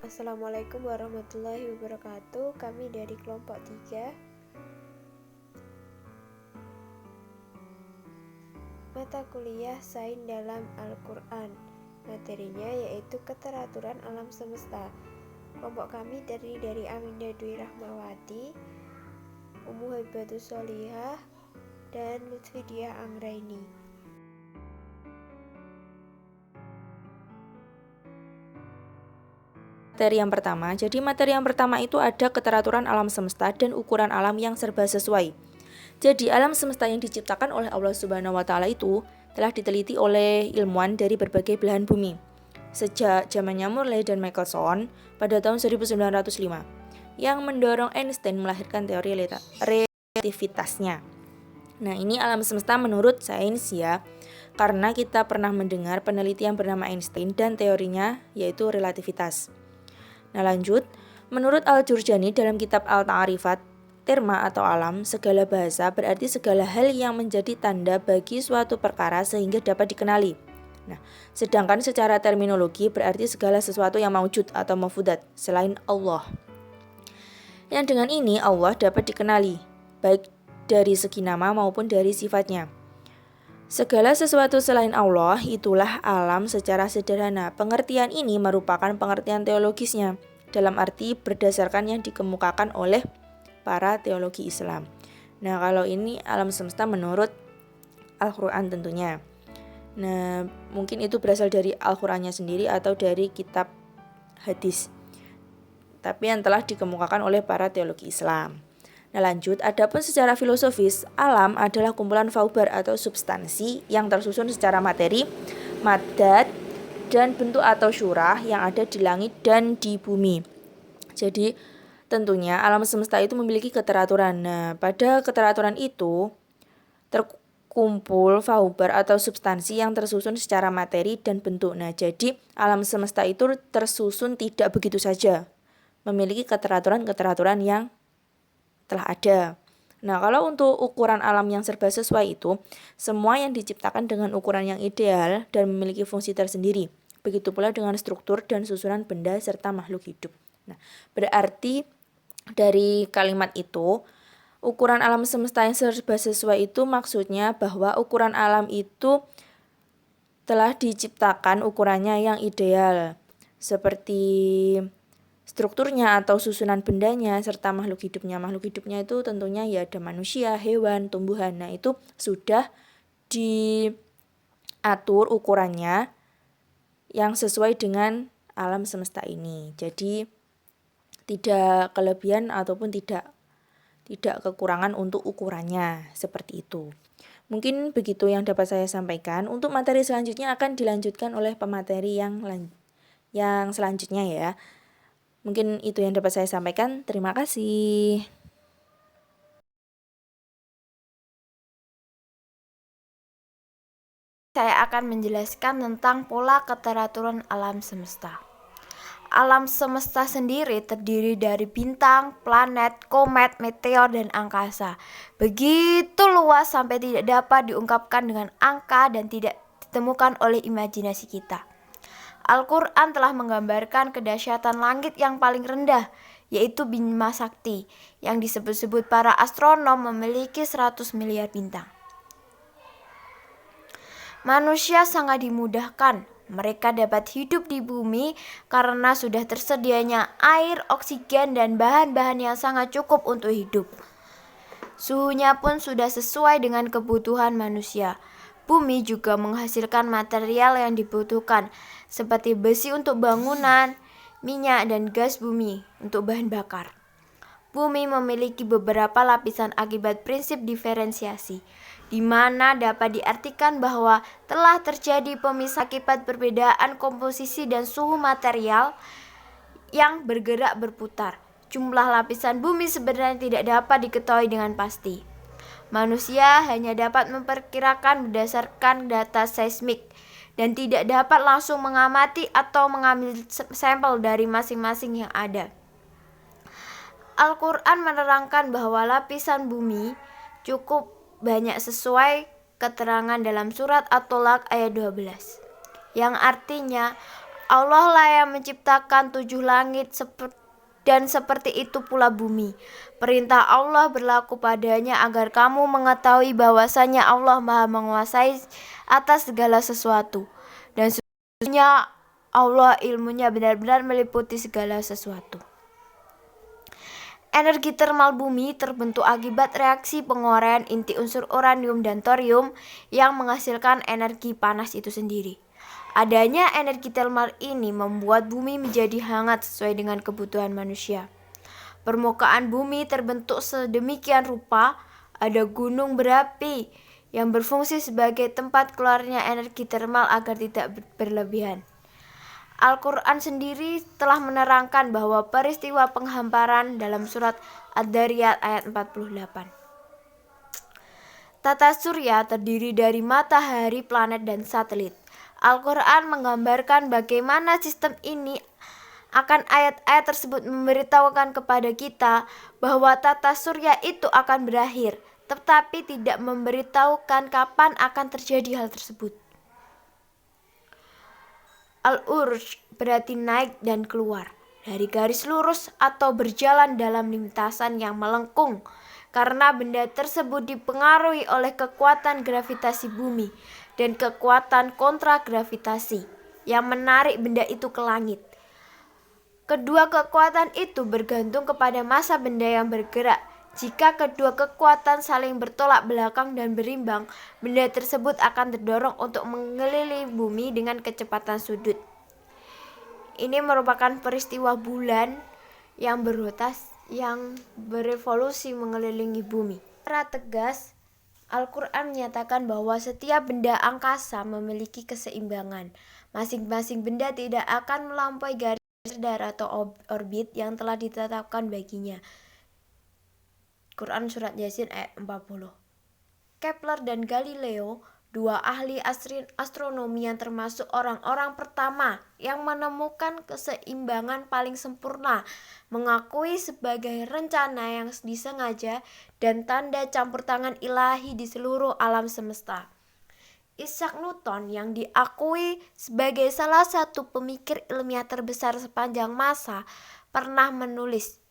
Assalamualaikum warahmatullahi wabarakatuh. Kami dari kelompok 3. Mata kuliah Sains dalam Al-Quran. Materinya yaitu keteraturan alam semesta. Kelompok kami terdiri dari Aminda Dwi Rahmawati, Ummu Haibatus Sholihah, dan Lutfi Diah Anggraini. Materi yang pertama itu ada keteraturan alam semesta dan ukuran alam yang serba sesuai. Jadi alam semesta yang diciptakan oleh Allah Subhanahu wa taala itu telah diteliti oleh ilmuwan dari berbagai belahan bumi. Sejak zamannya Morley dan Michelson pada tahun 1905 yang mendorong Einstein melahirkan teori relativitasnya. Nah, ini alam semesta menurut sains ya. Karena kita pernah mendengar penelitian bernama Einstein dan teorinya yaitu relativitas. Nah lanjut, menurut Al-Jurjani dalam kitab Al-Ta'arifat, terma atau alam, segala bahasa berarti segala hal yang menjadi tanda bagi suatu perkara sehingga dapat dikenali. Nah, sedangkan secara terminologi berarti segala sesuatu yang maujud atau mawjudat selain Allah. Yang dengan ini Allah dapat dikenali, baik dari segi nama maupun dari sifatnya. Segala sesuatu selain Allah itulah alam secara sederhana. Pengertian ini merupakan pengertian teologisnya dalam arti berdasarkan yang dikemukakan oleh para teologi Islam. Nah, kalau ini alam semesta menurut Al-Quran tentunya. Nah, mungkin itu berasal dari Al-Qurannya sendiri atau dari kitab hadis. Tapi yang telah dikemukakan oleh para teologi Islam. Nah lanjut, adapun secara filosofis, alam adalah kumpulan faubar atau substansi yang tersusun secara materi, madat, dan bentuk atau syurah yang ada di langit dan di bumi. Jadi tentunya alam semesta itu memiliki keteraturan. Nah, pada keteraturan itu terkumpul faubar atau substansi yang tersusun secara materi dan bentuk. Nah, jadi alam semesta itu tersusun tidak begitu saja, memiliki keteraturan-keteraturan yang telah ada. Nah, kalau untuk ukuran alam yang serba sesuai itu, semua yang diciptakan dengan ukuran yang ideal dan memiliki fungsi tersendiri. Begitu pula dengan struktur dan susunan benda serta makhluk hidup. Nah, berarti dari kalimat itu, ukuran alam semesta yang serba sesuai itu maksudnya bahwa ukuran alam itu telah diciptakan ukurannya yang ideal. Seperti strukturnya atau susunan bendanya serta makhluk hidupnya. Makhluk hidupnya itu tentunya ya ada manusia, hewan, tumbuhan. Nah, itu sudah diatur ukurannya yang sesuai dengan alam semesta ini. Jadi tidak kelebihan ataupun tidak kekurangan untuk ukurannya, seperti itu. Mungkin begitu yang dapat saya sampaikan. Untuk materi selanjutnya akan dilanjutkan oleh pemateri yang selanjutnya ya. Mungkin itu yang dapat saya sampaikan. Terima kasih. Saya akan menjelaskan tentang pola keteraturan alam semesta. Alam semesta sendiri terdiri dari bintang, planet, komet, meteor, dan angkasa. Begitu luas sampai tidak dapat diungkapkan dengan angka dan tidak ditemukan oleh imajinasi kita. Al-Quran telah menggambarkan kedahsyatan langit yang paling rendah, yaitu Bima Sakti, yang disebut-sebut para astronom memiliki 100 miliar bintang. Manusia sangat dimudahkan. Mereka dapat hidup di bumi karena sudah tersedianya air, oksigen, dan bahan-bahan yang sangat cukup untuk hidup. Suhunya pun sudah sesuai dengan kebutuhan manusia. Bumi juga menghasilkan material yang dibutuhkan, seperti besi untuk bangunan, minyak, dan gas bumi untuk bahan bakar. Bumi memiliki beberapa lapisan akibat prinsip diferensiasi, di mana dapat diartikan bahwa telah terjadi pemisah akibat perbedaan komposisi dan suhu material yang bergerak berputar. Jumlah lapisan bumi sebenarnya tidak dapat diketahui dengan pasti. Manusia hanya dapat memperkirakan berdasarkan data seismik dan tidak dapat langsung mengamati atau mengambil sampel dari masing-masing yang ada. Al-Quran menerangkan bahwa lapisan bumi cukup banyak sesuai keterangan dalam surat At-Tolak ayat 12, yang artinya Allah lah yang menciptakan 7 langit dan seperti itu pula bumi. Perintah Allah berlaku padanya agar kamu mengetahui bahwasanya Allah Maha menguasai atas segala sesuatu. Dan sesungguhnya Allah ilmunya benar-benar meliputi segala sesuatu. Energi termal bumi terbentuk akibat reaksi penguraian inti unsur uranium dan thorium yang menghasilkan energi panas itu sendiri. Adanya energi termal ini membuat bumi menjadi hangat sesuai dengan kebutuhan manusia. Permukaan bumi terbentuk sedemikian rupa, ada gunung berapi yang berfungsi sebagai tempat keluarnya energi termal agar tidak berlebihan. Al-Quran sendiri telah menerangkan bahwa peristiwa penghamparan dalam surat Ad-Dariyat ayat 48. Tata surya terdiri dari matahari, planet, dan satelit. Al-Quran menggambarkan bagaimana sistem ini. Akan ayat-ayat tersebut memberitahukan kepada kita bahwa tata surya itu akan berakhir, tetapi tidak memberitahukan kapan akan terjadi hal tersebut. Al-Urj berarti naik dan keluar dari garis lurus atau berjalan dalam lintasan yang melengkung karena benda tersebut dipengaruhi oleh kekuatan gravitasi bumi dan kekuatan kontragravitasi yang menarik benda itu ke langit. Kedua kekuatan itu bergantung kepada massa benda yang bergerak. Jika kedua kekuatan saling bertolak belakang dan berimbang, benda tersebut akan terdorong untuk mengelilingi bumi dengan kecepatan sudut. Ini merupakan peristiwa bulan yang berevolusi mengelilingi bumi. Secara tegas, Al-Quran menyatakan bahwa setiap benda angkasa memiliki keseimbangan. Masing-masing benda tidak akan melampaui garis sedar atau orbit yang telah ditetapkan baginya. Quran Surat Yasin ayat 40. Kepler dan Galileo, dua ahli astronomi yang termasuk orang-orang pertama yang menemukan keseimbangan paling sempurna, mengakui sebagai rencana yang disengaja dan tanda campur tangan ilahi di seluruh alam semesta. Isaac Newton yang diakui sebagai salah satu pemikir ilmiah terbesar sepanjang masa pernah menulis,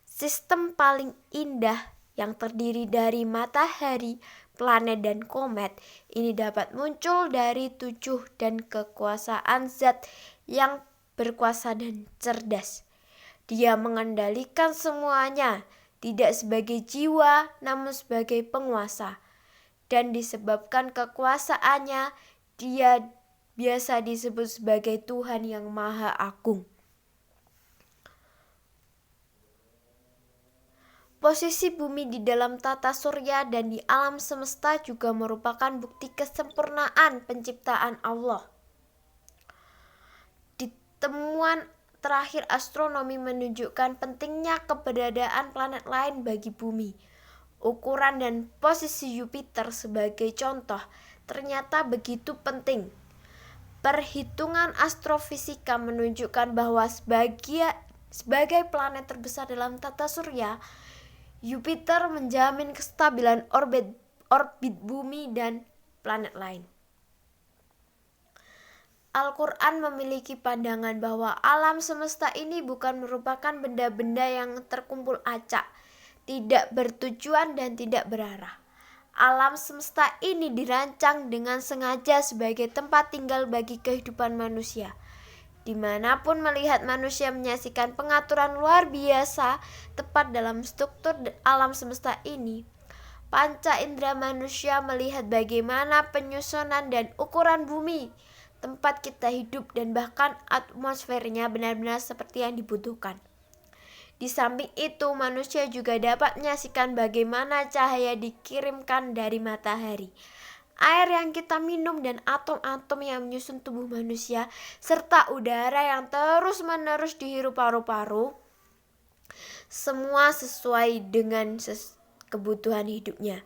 sistem paling indah yang terdiri dari matahari, planet, dan komet ini dapat muncul dari 7 dan kekuasaan zat yang berkuasa dan cerdas. Dia mengendalikan semuanya, tidak sebagai jiwa namun sebagai penguasa. Dan disebabkan kekuasaannya, dia biasa disebut sebagai Tuhan yang Maha Agung. Posisi bumi di dalam tata surya dan di alam semesta juga merupakan bukti kesempurnaan penciptaan Allah. Temuan terakhir astronomi menunjukkan pentingnya keberadaan planet lain bagi bumi. Ukuran dan posisi Jupiter sebagai contoh ternyata begitu penting. Perhitungan astrofisika menunjukkan bahwa sebagai planet terbesar dalam tata surya, Jupiter menjamin kestabilan orbit bumi dan planet lain. Al-Quran memiliki pandangan bahwa alam semesta ini bukan merupakan benda-benda yang terkumpul acak, tidak bertujuan dan tidak berarah. Alam semesta ini dirancang dengan sengaja sebagai tempat tinggal bagi kehidupan manusia. Dimanapun melihat manusia menyaksikan pengaturan luar biasa tepat dalam struktur alam semesta ini, panca indera manusia melihat bagaimana penyusunan dan ukuran bumi, tempat kita hidup, dan bahkan atmosfernya benar-benar seperti yang dibutuhkan. Di samping itu, manusia juga dapat menyaksikan bagaimana cahaya dikirimkan dari matahari, air yang kita minum, dan atom-atom yang menyusun tubuh manusia, serta udara yang terus-menerus dihirup paru-paru, semua sesuai dengan kebutuhan hidupnya.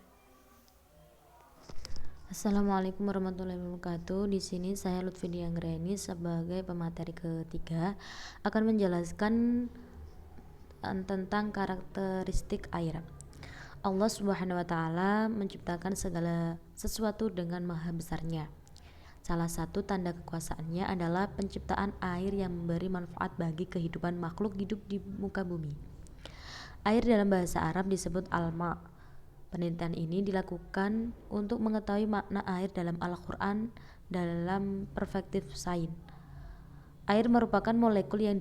Assalamualaikum warahmatullahi wabarakatuh. Di sini saya Lutfi Dianggreni sebagai pemateri ketiga akan menjelaskan tentang karakteristik air. Allah Subhanahu wa taala menciptakan segala sesuatu dengan maha besarnya. Salah satu tanda kekuasaannya adalah penciptaan air yang memberi manfaat bagi kehidupan makhluk hidup di muka bumi. Air dalam bahasa Arab disebut al-ma. Penelitian ini dilakukan untuk mengetahui makna air dalam Al-Quran dalam perspektif sains. Air merupakan molekul yang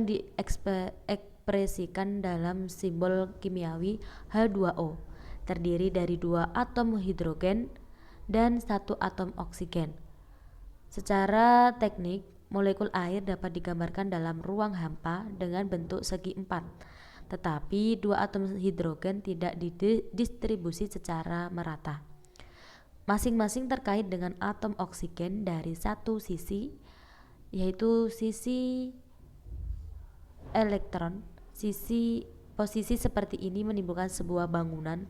diekspresikan dalam simbol kimiawi H2O, terdiri dari 2 atom hidrogen dan 1 atom oksigen. Secara teknik, molekul air dapat digambarkan dalam ruang hampa dengan bentuk segi 4. Tetapi 2 atom hidrogen tidak didistribusi secara merata. Masing-masing terkait dengan atom oksigen dari satu sisi, yaitu sisi elektron. Posisi seperti ini menimbulkan sebuah bangunan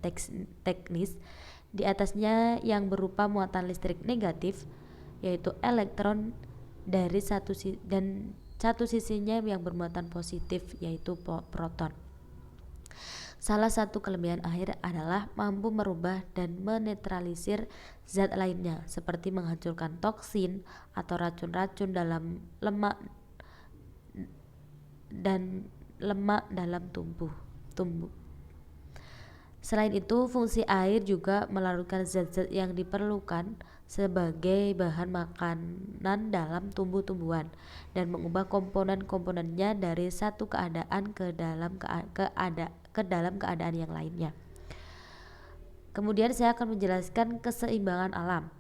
teknis di atasnya yang berupa muatan listrik negatif, yaitu elektron dari satu sisinya yang bermuatan positif, yaitu proton. Salah satu kelebihan air adalah mampu merubah dan menetralisir zat lainnya, seperti menghancurkan toksin atau racun-racun dalam lemak dalam tubuh. Selain itu, fungsi air juga melarutkan zat-zat yang diperlukan sebagai bahan makanan dalam tumbuh-tumbuhan dan mengubah komponen-komponennya dari satu keadaan ke dalam keadaan yang lainnya. Kemudian saya akan menjelaskan keseimbangan alam.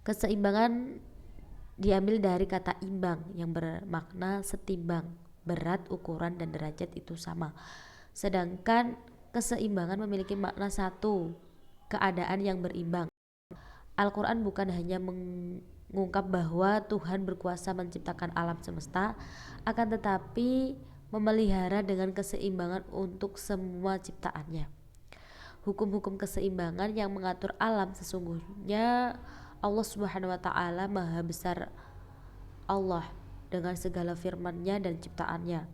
Keseimbangan diambil dari kata imbang yang bermakna setimbang, berat, ukuran, dan derajat itu sama. Sedangkan keseimbangan memiliki makna satu, keadaan yang berimbang. Al-Quran bukan hanya mengungkap bahwa Tuhan berkuasa menciptakan alam semesta, akan tetapi memelihara dengan keseimbangan untuk semua ciptaannya. Hukum-hukum keseimbangan yang mengatur alam sesungguhnya Allah Subhanahu wa Ta'ala Maha Besar Allah dengan segala firman-Nya dan ciptaannya.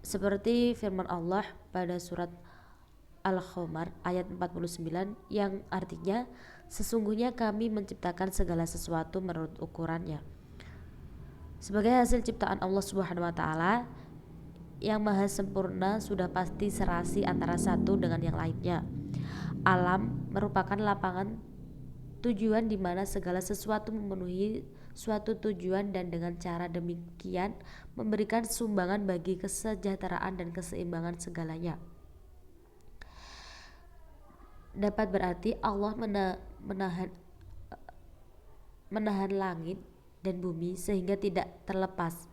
Seperti firman Allah pada surat Al-Qamar ayat 49 yang artinya, sesungguhnya kami menciptakan segala sesuatu menurut ukurannya. Sebagai hasil ciptaan Allah Subhanahu wa Ta'ala yang maha sempurna, sudah pasti serasi antara satu dengan yang lainnya. Alam merupakan lapangan tujuan di mana segala sesuatu memenuhi suatu tujuan dan dengan cara demikian memberikan sumbangan bagi kesejahteraan dan keseimbangan segalanya. Dapat berarti Allah menahan langit dan bumi sehingga tidak terlepas.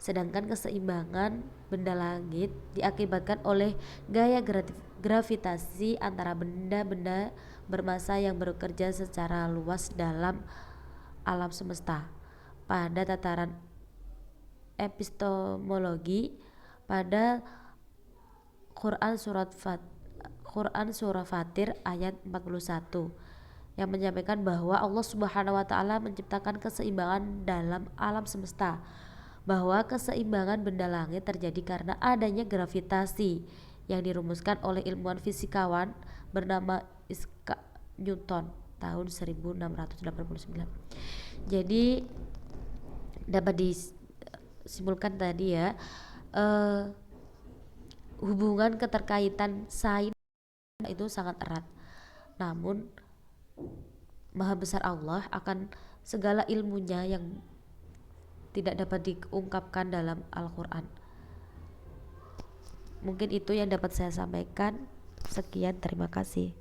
Sedangkan keseimbangan benda langit diakibatkan oleh gaya gravitasi antara benda-benda bermassa yang bekerja secara luas dalam alam semesta. Pada tataran epistemologi, pada Quran surah Fatir ayat 41 yang menyampaikan bahwa Allah Subhanahu wa Ta'ala menciptakan keseimbangan dalam alam semesta, bahwa keseimbangan benda langit terjadi karena adanya gravitasi yang dirumuskan oleh ilmuwan fisikawan bernama Isaac Newton tahun 1689. Jadi dapat disimpulkan tadi ya, hubungan keterkaitan sains itu sangat erat. Namun Maha Besar Allah akan segala ilmunya yang tidak dapat diungkapkan dalam Al-Quran. Mungkin itu yang dapat saya sampaikan. Sekian, terima kasih.